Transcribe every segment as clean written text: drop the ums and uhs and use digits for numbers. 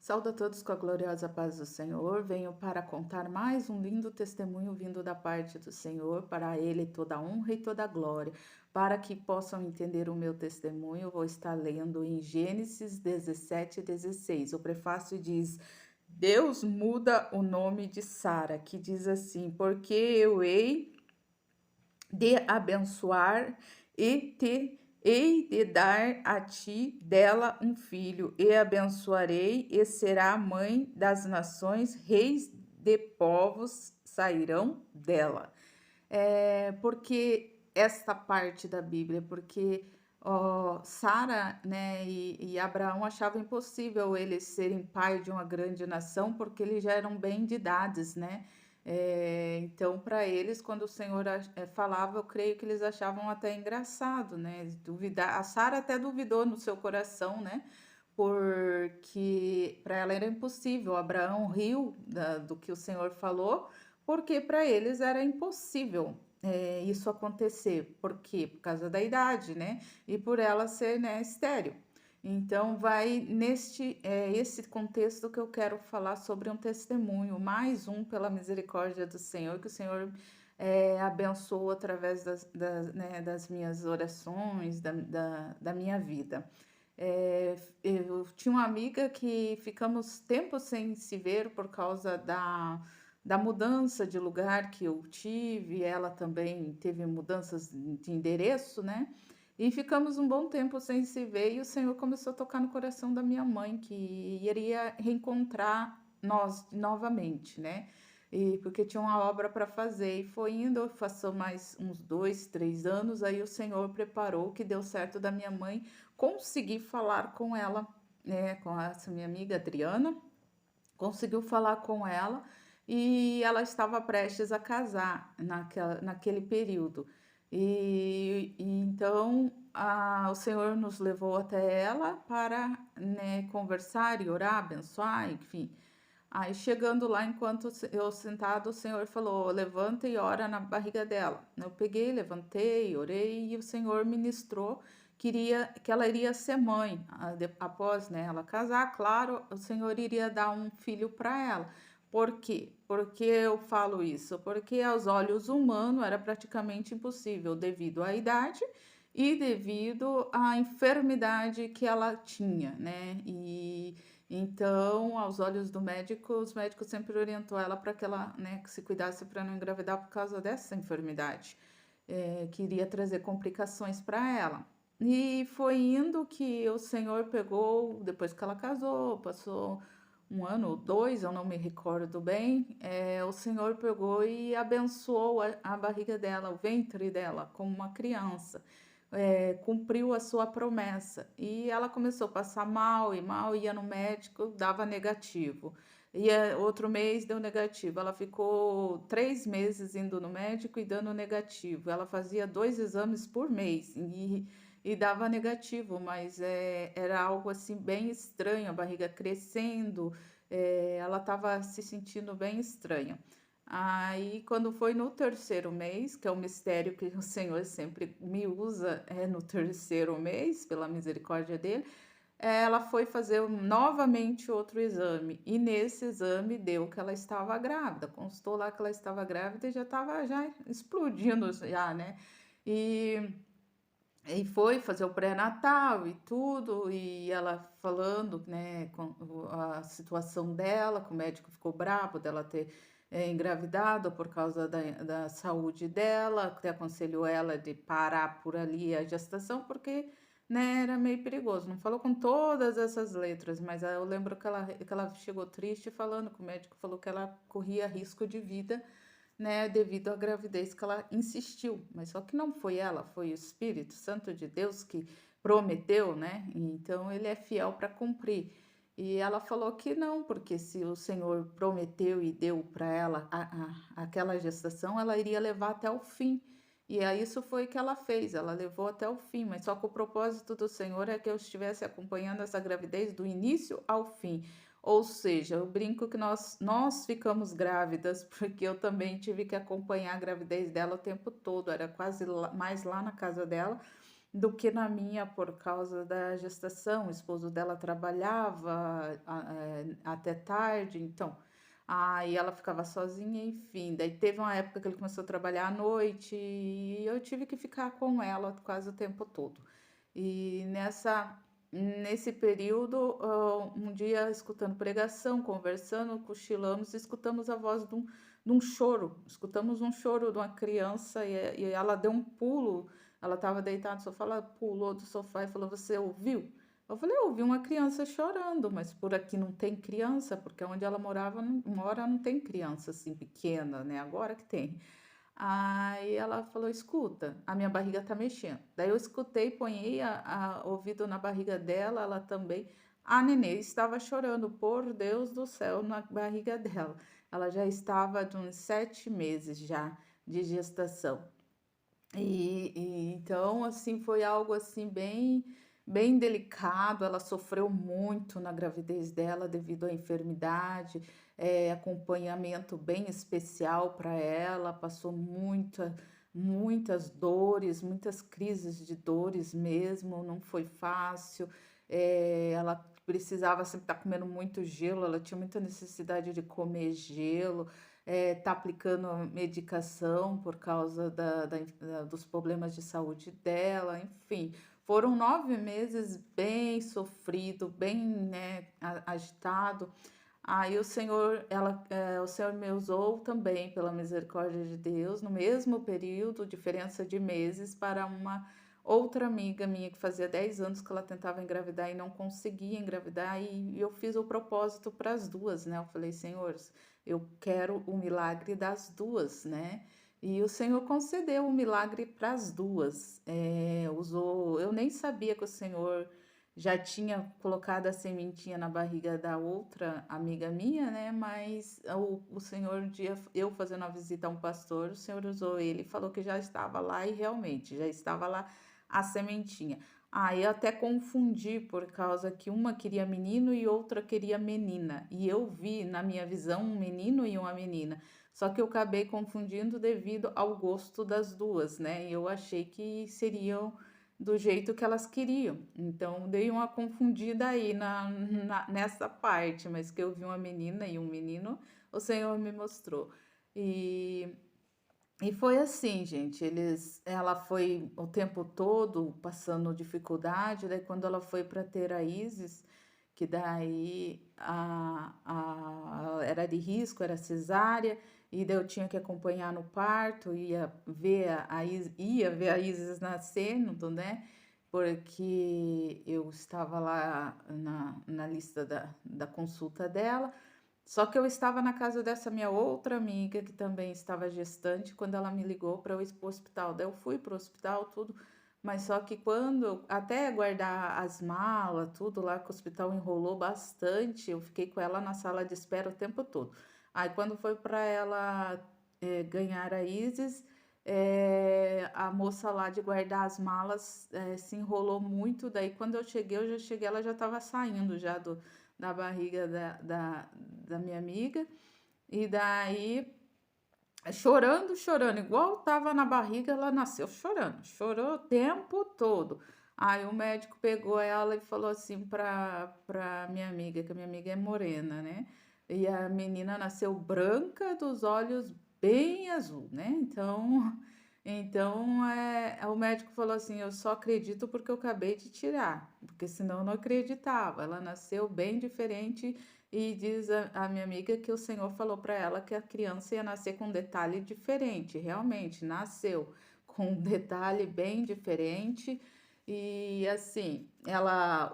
Saúdo a todos com a gloriosa paz do Senhor. Venho para contar mais um lindo testemunho vindo da parte do Senhor. Para Ele toda a honra e toda a glória. Para que possam entender o meu testemunho, vou estar lendo em Gênesis 17:16. O prefácio diz: Deus muda o nome de Sara, que diz assim: Porque eu hei de abençoar e te hei de dar a ti dela um filho, e abençoarei, e será mãe das nações, reis de povos sairão dela. Porque esta parte da Bíblia, porque Sara, né, e Abraão achavam impossível eles serem pai de uma grande nação, porque eles já eram bem de idades, né? Então, para eles, quando o Senhor falava, eu creio que eles achavam até engraçado, né? Duvidar, a Sara até duvidou no seu coração, né? Porque para ela era impossível. Abraão riu do que o Senhor falou, porque para eles era impossível isso acontecer. Por quê? Por causa da idade, né? E por ela ser, né, estéril. Então, vai esse contexto que eu quero falar sobre um testemunho, mais um pela misericórdia do Senhor, que o Senhor abençoou através né, das minhas orações, da minha vida. Eu tinha uma amiga que ficamos tempo sem se ver por causa da mudança de lugar que eu tive, ela também teve mudanças de endereço, né? E ficamos um bom tempo sem se ver, e o Senhor começou a tocar no coração da minha mãe, que iria reencontrar nós novamente, né? E porque tinha uma obra para fazer, e foi indo, passou mais uns 2, 3 anos, aí o Senhor preparou, que deu certo da minha mãe, consegui falar com ela, né, com essa minha amiga Adriana, conseguiu falar com ela e ela estava prestes a casar naquele período. E então o Senhor nos levou até ela para, né, conversar e orar, abençoar, enfim. Aí chegando lá, enquanto eu sentado, o Senhor falou: levanta e ora na barriga dela. Eu peguei, levantei, orei e o Senhor ministrou que ela iria ser mãe. Após, né, ela casar, claro, o Senhor iria dar um filho para ela. Por quê? Porque eu falo isso? Porque aos olhos humanos era praticamente impossível devido à idade e devido à enfermidade que ela tinha, né? E então, aos olhos do médico, os médicos sempre orientou ela para que ela, né, que se cuidasse para não engravidar por causa dessa enfermidade, que iria trazer complicações para ela. E foi indo que o Senhor pegou, depois que ela casou, passou um ano ou dois, eu não me recordo bem, o Senhor pegou e abençoou a barriga dela, o ventre dela, como uma criança. Cumpriu a sua promessa. E ela começou a passar mal e mal, ia no médico, dava negativo. Ia outro mês, deu negativo. Ela ficou 3 meses indo no médico e dando negativo. Ela fazia 2 exames por mês e dava negativo, mas era algo assim bem estranho, a barriga crescendo, ela estava se sentindo bem estranha. Aí, quando foi no terceiro mês, que é o mistério que o Senhor sempre me usa, no terceiro mês, pela misericórdia dele, ela foi fazer novamente outro exame. E nesse exame deu que ela estava grávida. Constou lá que ela estava grávida e já estava já explodindo, já, né? E e foi fazer o pré-natal e tudo, e ela falando, né, com a situação dela, que o médico ficou bravo dela ter engravidado por causa da saúde dela, que aconselhou ela de parar por ali a gestação, porque, né, era meio perigoso. Não falou com todas essas letras, mas eu lembro que ela chegou triste falando que o médico falou que ela corria risco de vida, né, devido à gravidez que ela insistiu, mas só que não foi ela, foi o Espírito Santo de Deus que prometeu, né? Então ele é fiel para cumprir. E ela falou que não, porque se o Senhor prometeu e deu para ela aquela gestação, ela iria levar até o fim. E aí isso foi o que ela fez, ela levou até o fim, mas só que o propósito do Senhor é que eu estivesse acompanhando essa gravidez do início ao fim. Ou seja, eu brinco que nós ficamos grávidas, porque eu também tive que acompanhar a gravidez dela o tempo todo, era quase mais lá na casa dela do que na minha, por causa da gestação. O esposo dela trabalhava até tarde, então, aí ela ficava sozinha, enfim. Daí teve uma época que ele começou a trabalhar à noite e eu tive que ficar com ela quase o tempo todo. E nesse período, um dia escutando pregação, conversando, cochilamos, escutamos a voz de um choro. Escutamos um choro de uma criança e ela deu um pulo. Ela estava deitada no sofá, ela pulou do sofá e falou: Você ouviu? Eu falei: Eu ouvi uma criança chorando, mas por aqui não tem criança, porque onde ela morava, mora, não tem criança assim pequena, né? Agora que tem. Aí ela falou: Escuta, a minha barriga tá mexendo. Daí eu escutei, ponhei ouvido na barriga dela, ela também. A nenê estava chorando, por Deus do céu, na barriga dela. Ela já estava de uns 7 meses já de gestação. Então, assim, foi algo assim bem delicado. Ela sofreu muito na gravidez dela devido à enfermidade, acompanhamento bem especial para ela, passou muitas dores, muitas crises de dores mesmo, não foi fácil. Ela precisava sempre estar comendo muito gelo, ela tinha muita necessidade de comer gelo, tá aplicando a medicação por causa dos problemas de saúde dela, enfim. Foram 9 meses bem sofrido, bem, né, agitado. Aí o Senhor me usou também, pela misericórdia de Deus, no mesmo período, diferença de meses, para uma outra amiga minha que fazia 10 anos que ela tentava engravidar e não conseguia engravidar, e eu fiz o propósito para as duas, né? Eu falei: Senhor, eu quero o milagre das duas, né? E o Senhor concedeu o milagre para as duas. Eu nem sabia que o Senhor já tinha colocado a sementinha na barriga da outra amiga minha, né? Mas o Senhor, um dia, eu fazendo a visita a um pastor, o Senhor usou ele e falou que já estava lá e realmente já estava lá a sementinha. Aí eu até confundi por causa que uma queria menino e outra queria menina. E eu vi na minha visão um menino e uma menina. Só que eu acabei confundindo devido ao gosto das duas, né? E eu achei que seriam do jeito que elas queriam. Então dei uma confundida aí nessa parte, mas que eu vi uma menina e um menino, o Senhor me mostrou. E, e foi assim, gente. Ela foi o tempo todo passando dificuldade. Daí quando ela foi para ter a Isis, que daí era de risco, era cesárea, e daí eu tinha que acompanhar no parto, ia ver a Isis nascendo, né? Porque eu estava lá na lista da consulta dela. Só que eu estava na casa dessa minha outra amiga, que também estava gestante, quando ela me ligou para eu ir para o hospital. Daí eu fui para o hospital, tudo, mas só que até guardar as malas, tudo lá, que o hospital enrolou bastante, eu fiquei com ela na sala de espera o tempo todo. Aí quando foi para ela ganhar a Isis, a moça lá de guardar as malas se enrolou muito. Daí quando eu já cheguei, ela já estava saindo já da barriga da minha amiga. E daí, chorando, igual tava na barriga, ela nasceu chorando, chorou o tempo todo. Aí o médico pegou ela e falou assim pra minha amiga, que a minha amiga é morena, né? E a menina nasceu branca, dos olhos bem azul, né? Então o médico falou assim: Eu só acredito porque eu acabei de tirar, porque senão eu não acreditava. Ela nasceu bem diferente e diz a minha amiga que o Senhor falou para ela que a criança ia nascer com um detalhe diferente. Realmente, nasceu com um detalhe bem diferente. E assim,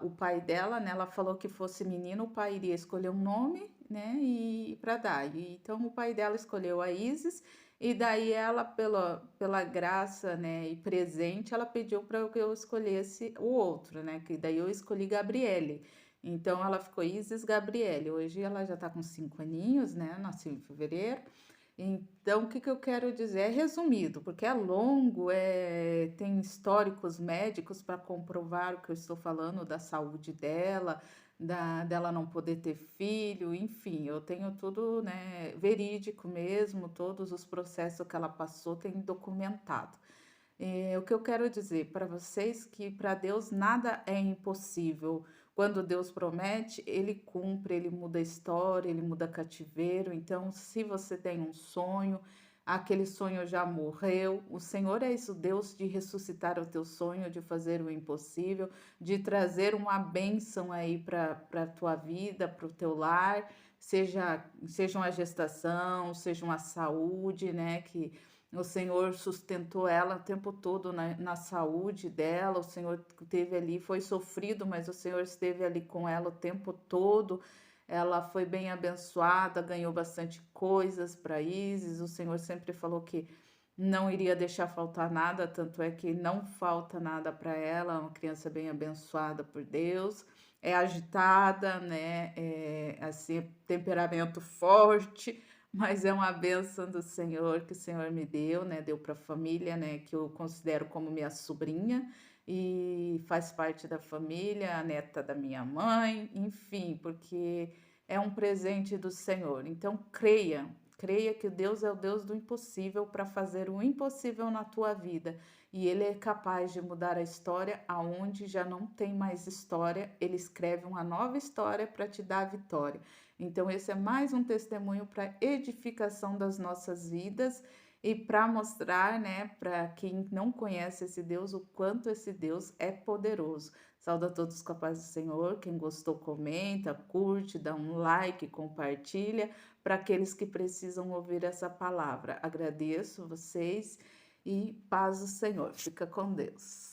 o pai dela, né, ela falou que fosse menino, o pai iria escolher um nome, né, e para dar. Então o pai dela escolheu a Isis, e daí ela, pela graça, né, e presente, ela pediu para que eu escolhesse o outro, né, que daí eu escolhi Gabriele. Então ela ficou Isis Gabriele. Hoje ela já está com 5 aninhos, né? Nasceu em fevereiro. Então, o que eu quero dizer? É resumido, porque é longo, tem históricos médicos para comprovar o que eu estou falando da saúde dela, dela não poder ter filho, enfim, eu tenho tudo, né, verídico mesmo, todos os processos que ela passou tem documentado. O que eu quero dizer para vocês que para Deus nada é impossível. quando Deus promete, ele cumpre, ele muda a história, ele muda cativeiro. Então, se você tem um sonho, aquele sonho já morreu. O Senhor é esse o Deus de ressuscitar o teu sonho, de fazer o impossível, de trazer uma bênção aí para a tua vida, para o teu lar, seja uma gestação, seja uma saúde, né? Que o Senhor sustentou ela o tempo todo na saúde dela, o Senhor teve ali, foi sofrido, mas o Senhor esteve ali com ela o tempo todo. Ela foi bem abençoada, ganhou bastante coisas para Isis. O Senhor sempre falou que não iria deixar faltar nada, tanto é que não falta nada para ela. É uma criança bem abençoada por Deus. É agitada, né? É assim, temperamento forte, mas é uma bênção do Senhor que o Senhor me deu, né? Deu para a família, né? Que eu considero como minha sobrinha e faz parte da família, a neta da minha mãe, enfim, porque é um presente do Senhor. Então, creia que Deus é o Deus do impossível para fazer o impossível na tua vida. E Ele é capaz de mudar a história aonde já não tem mais história. Ele escreve uma nova história para te dar a vitória. Então, esse é mais um testemunho para edificação das nossas vidas e para mostrar, né, para quem não conhece esse Deus, o quanto esse Deus é poderoso. Saúde a todos com a paz do Senhor. Quem gostou, comenta, curte, dá um like, compartilha para aqueles que precisam ouvir essa palavra. Agradeço vocês e paz do Senhor. Fica com Deus.